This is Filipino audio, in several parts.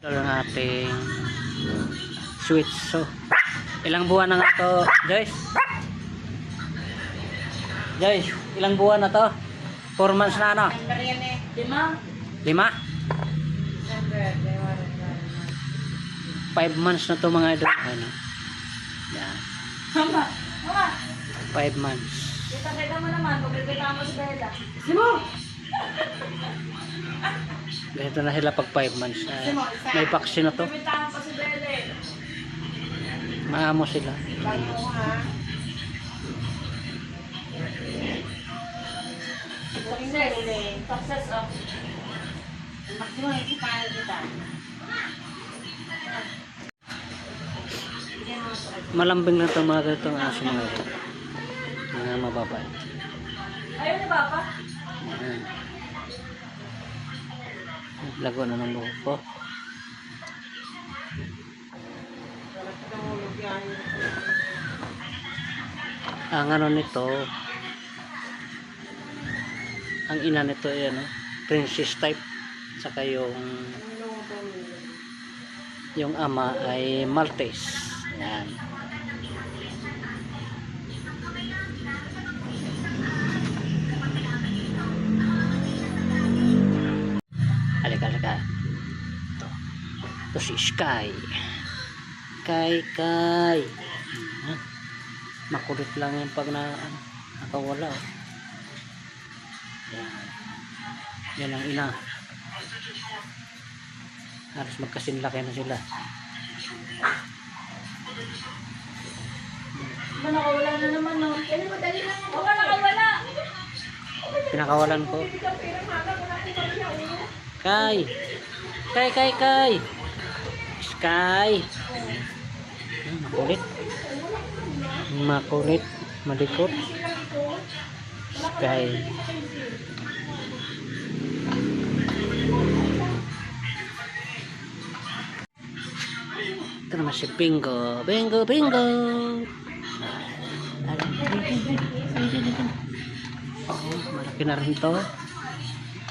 Ito ang ating switch. So, ilang buwan na nga to, Joyce? Joyce, ilang buwan na to? 4 months na ano? 5? 5 months na to mga idol. Ano? Yan. 5 months. Kita mo naman, pagkikita mo si Bella. Ganito na sila pag 5 months. May vaccine na to. Pagkikita mo si Bella. Maamo sila. Bago mo ha. Success of. Maximum yung pangal kita. Malambing lang itong mga ganitong aso mga idol. Mga mababay. Ayaw ni Papa? Ayan. Lago na ng buhok ko. Ang ano nito, ang ina nito ay ano, princess type, saka yung ama ay Maltese. Yan. Halika. Ito si Sky. Kay. Makulit lang yan pag nakawala. Oh. Yan ang ina. Halos magkasinlaki na sila. Nakawala na naman, no? Kaya madali lang. Nakawala! Pinakawalan ko. Kay. Sky. Makulit. Malikot. Sky. Ito naman si Bingo. Bingo. Oh, malaki na rin to.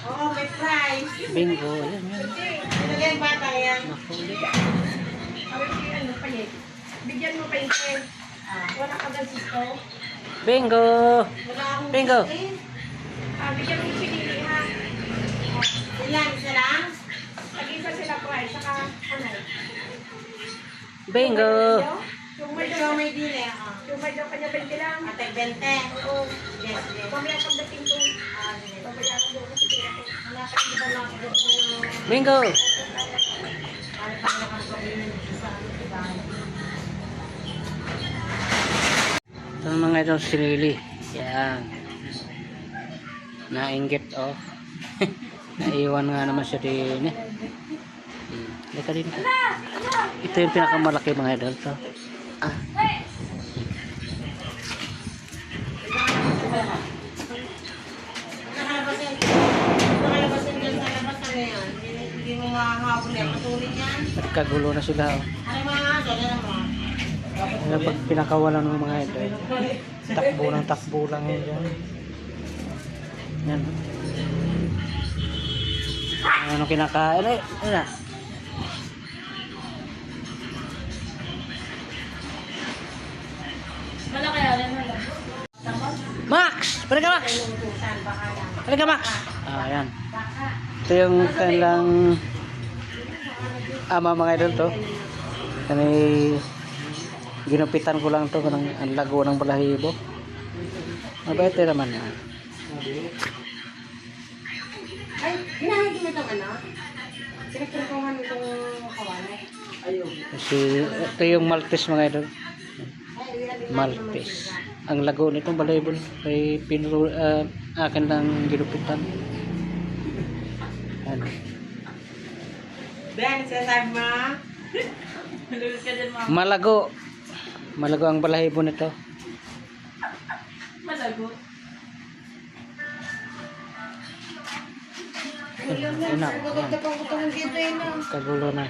Oo, may prize. Bingo. Ayan. Ano yan, bata yan? Makulit. Bigyan mo pa yung pen. Wala ka ba sisto? Bingo. Wala akong Bingo. pen. Bigyan mo yung pinili ha. Ilan? Isa lang? Tag-isa sila prize. Saka ano? Bingo. Yung may dili. Yung may daw kanya 20 lang. Ate 20. Oo. Yes. Mamaya pagdating ko. Mamaya ko doon kasi kaya ko. Wala ka hindi ba lang ako doon. Bingo. Ito ang mga itong sinili. Yan. Nainggit oh. Naiwan nga naman siya din eh. Lika din. Ito yung pinakamalaki mga idol to. Nakalabasin dyan sa labas na yan. Hindi mo makahabol yan. Matuloy yan. Nagkagulo na sila oh. Ano mga aso? Ano mo? Kaya pag pinakawalan ng mga idol, takbo lang yun dyan. Yan. Ano kinakain eh? Ano na? Wala kaya rin wala. Max! Balik ka Max! Balik ka Max! Ayan. Ito yung kanilang ama mga idol to. Kani ginupitan ko lang to ng ang lago ng balahibo. Mabait din naman yan. Ay, hinahid mo itong ano? Pinagkirkuhan itong kawanay. Kasi ito yung Maltese mga idol. Maltese. Ang lago nitong balahibo kay pinuro akin lang ginupitan. Ano? Ben, sinasabi mo? Malulog ka dyan, mama. Malago ang balahibo nito. Malago? Kagulo na.